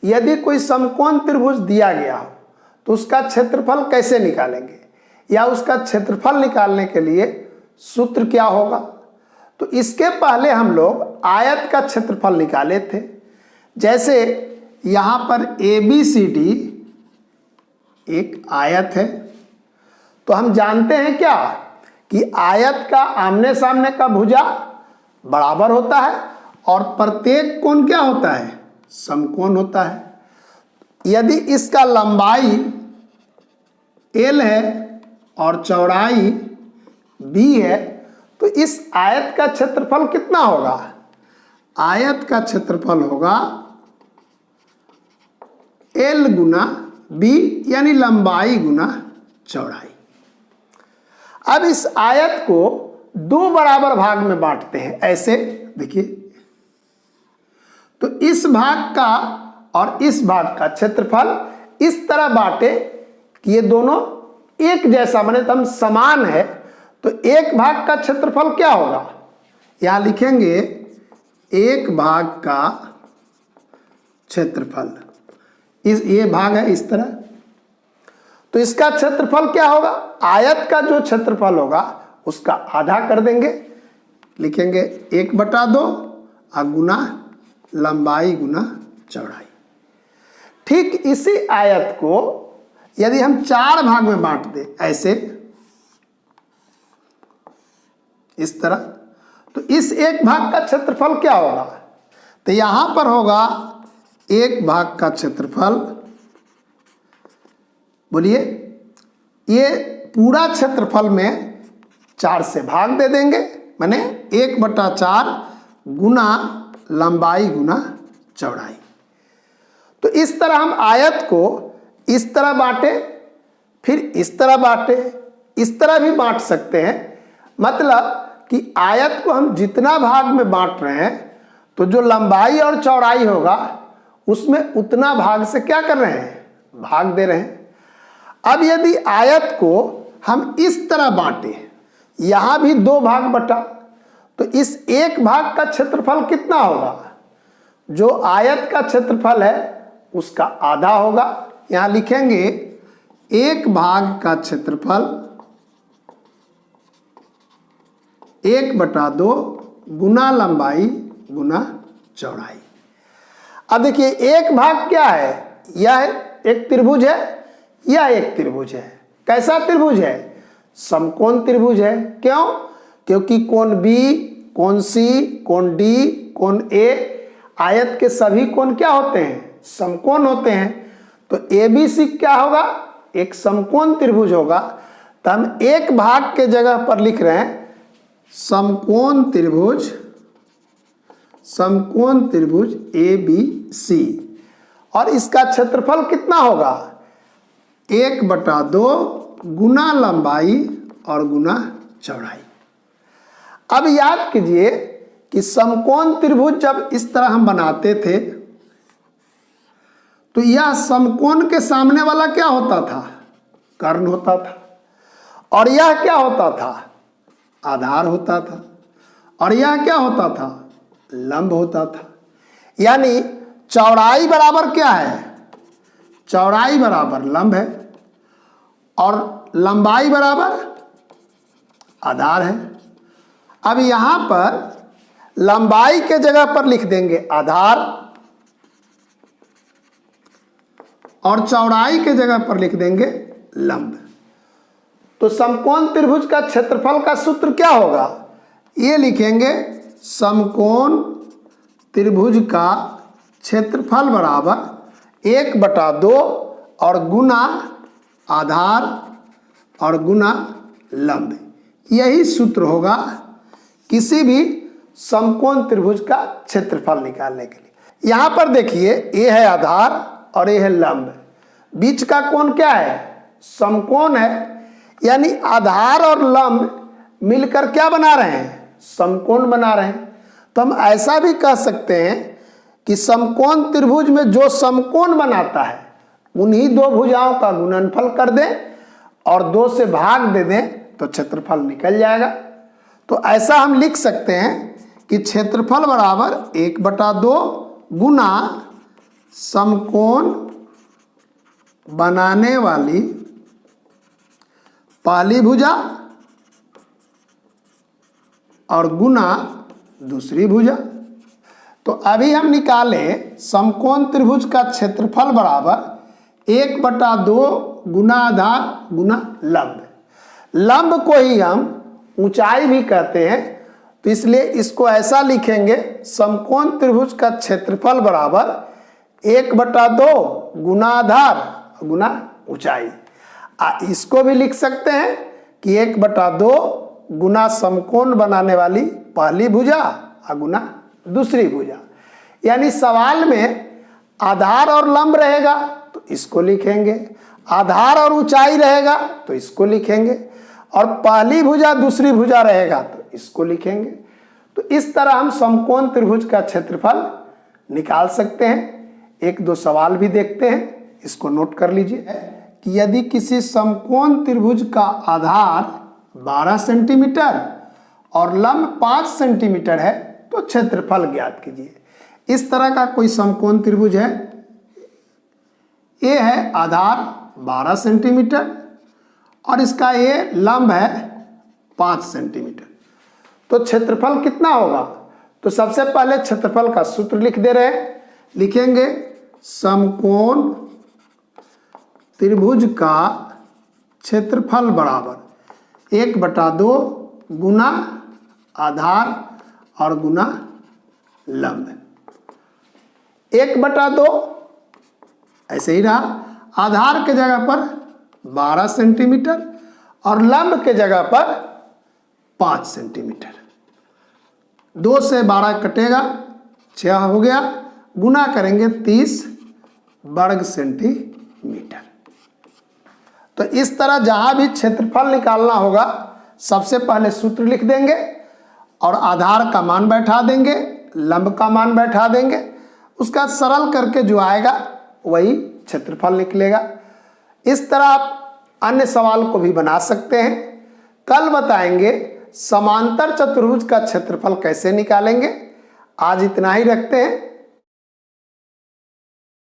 यदि कोई समकोण त्रिभुज दिया गया हो तो उसका क्षेत्रफल कैसे निकालेंगे, या उसका क्षेत्रफल निकालने के लिए सूत्र क्या होगा। तो इसके पहले हम लोग आयत का क्षेत्रफल निकाले थे। जैसे यहाँ पर ABCD एक आयत है, तो हम जानते हैं क्या कि आयत का आमने सामने का भुजा बराबर होता है और प्रत्येक कोण क्या होता है, समकोण होता है। यदि इसका लंबाई L है और चौड़ाई B है तो इस आयत का क्षेत्रफल कितना होगा, आयत का क्षेत्रफल होगा L गुना B, यानी लंबाई गुना चौड़ाई। अब इस आयत को दो बराबर भाग में बांटते हैं, ऐसे देखिए। तो इस भाग का और इस भाग का क्षेत्रफल इस तरह बांटे कि ये दोनों एक जैसा बने, तो हम समान है। तो एक भाग का क्षेत्रफल क्या होगा, यहां लिखेंगे एक भाग का क्षेत्रफल, ये भाग है इस तरह, तो इसका क्षेत्रफल क्या होगा, आयत का जो क्षेत्रफल होगा उसका आधा कर देंगे, लिखेंगे 1/2 और गुना लंबाई गुना चौड़ाई। ठीक इसी आयत को यदि हम 4 भाग में बांट दें, ऐसे इस तरह, तो इस एक भाग का क्षेत्रफल क्या होगा, तो यहां पर होगा एक भाग का क्षेत्रफल, बोलिए, ये पूरा क्षेत्रफल में 4 से भाग दे देंगे, माने 1/4 गुना लंबाई गुना चौड़ाई। तो इस तरह हम आयत को इस तरह बांटे, फिर इस तरह बांटे, इस तरह भी बांट सकते हैं। मतलब कि आयत को हम जितना भाग में बांट रहे हैं तो जो लंबाई और चौड़ाई होगा उसमें उतना भाग से क्या कर रहे हैं, भाग दे रहे हैं। अब यदि आयत को हम इस तरह बांटे, यहां भी 2 भाग बटा, तो इस एक भाग का क्षेत्रफल कितना होगा, जो आयत का क्षेत्रफल है उसका आधा होगा। यहां लिखेंगे एक भाग का क्षेत्रफल 1/2 गुना लंबाई गुना चौड़ाई। अब देखिए एक भाग क्या है, यह एक त्रिभुज है, यह एक त्रिभुज है। कैसा त्रिभुज है, समकोण त्रिभुज है। क्यों, क्योंकि कोण B, कोण C, कोण D, कोण A, आयत के सभी कोण क्या होते हैं, समकोण होते हैं। तो ABC क्या होगा, एक समकोण त्रिभुज होगा। तो हम एक भाग के जगह पर लिख रहे हैं समकोण त्रिभुज, समकोण त्रिभुज ABC, और इसका क्षेत्रफल कितना होगा, 1/2 गुना लंबाई और गुना चौड़ाई। अब याद कीजिए कि समकोण त्रिभुज जब इस तरह हम बनाते थे तो यह समकोण के सामने वाला क्या होता था, कर्ण होता था, और यह क्या होता था, आधार होता था, और यह क्या होता था, लंब होता था। यानी चौड़ाई बराबर क्या है, चौड़ाई बराबर लंब है और लंबाई बराबर आधार है। अब यहां पर लंबाई के जगह पर लिख देंगे आधार और चौड़ाई के जगह पर लिख देंगे लंब। तो समकोण त्रिभुज का क्षेत्रफल का सूत्र क्या होगा, ये लिखेंगे समकोण त्रिभुज का क्षेत्रफल बराबर 1/2 और गुना आधार और गुना लंब। यही सूत्र होगा किसी भी समकोण त्रिभुज का क्षेत्रफल निकालने के लिए। यहां पर देखिए ये है आधार और ये है लंब, बीच का कोण क्या है, समकोण है। यानी आधार और लंब मिलकर क्या बना रहे हैं, समकोण बना रहे हैं। तो हम ऐसा भी कह सकते हैं कि समकोण त्रिभुज में जो समकोण बनाता है उन्हीं 2 भुजाओं का गुणनफल कर दें और 2 से भाग दे दें तो क्षेत्रफल निकल जाएगा। तो ऐसा हम लिख सकते हैं कि क्षेत्रफल बराबर 1/2 गुना समकोण बनाने वाली पहली भुजा और गुना दूसरी भुजा। तो अभी हम निकाले समकोण त्रिभुज का क्षेत्रफल बराबर 1/2 गुना आधार गुना लंब। लंब को ही हम ऊंचाई भी कहते हैं, तो इसलिए इसको ऐसा लिखेंगे समकोण त्रिभुज का क्षेत्रफल बराबर 1/2 गुना आधार गुना ऊंचाई। इसको भी लिख सकते हैं कि 1/2 गुना समकोण बनाने वाली पहली भुजा और गुना दूसरी भुजा। यानी सवाल में आधार और लंब रहेगा तो इसको लिखेंगे, आधार और ऊंचाई रहेगा तो इसको लिखेंगे, और पहली भुजा दूसरी भुजा रहेगा तो इसको लिखेंगे। तो इस तरह हम समकोण त्रिभुज का क्षेत्रफल निकाल सकते हैं। एक दो सवाल भी देखते हैं, इसको नोट कर लीजिए कि यदि किसी समकोण त्रिभुज का आधार 12 सेंटीमीटर और लंब 5 सेंटीमीटर है तो क्षेत्रफल ज्ञात कीजिए। इस तरह का कोई समकोण त्रिभुज है, ये है आधार 12 सेंटीमीटर और इसका ये लंब है 5 सेंटीमीटर। तो क्षेत्रफल कितना होगा? तो सबसे पहले क्षेत्रफल का सूत्र लिख दे रहे हैं, लिखेंगे समकोण त्रिभुज का क्षेत्रफल बराबर 1/2 गुना आधार और गुना लंब। 1/2 ऐसे ही रहा, आधार के जगह पर 12 सेंटीमीटर और लंब के जगह पर 5 सेंटीमीटर। 2 से 12 कटेगा, 6 हो गया, गुना करेंगे 30 वर्ग सेंटीमीटर। तो इस तरह जहां भी क्षेत्रफल निकालना होगा सबसे पहले सूत्र लिख देंगे और आधार का मान बैठा देंगे, लंब का मान बैठा देंगे, उसका सरल करके जो आएगा वही क्षेत्रफल निकलेगा। इस तरह आप अन्य सवाल को भी बना सकते हैं। कल बताएंगे समांतर चतुर्भुज का क्षेत्रफल कैसे निकालेंगे। आज इतना ही रखते हैं।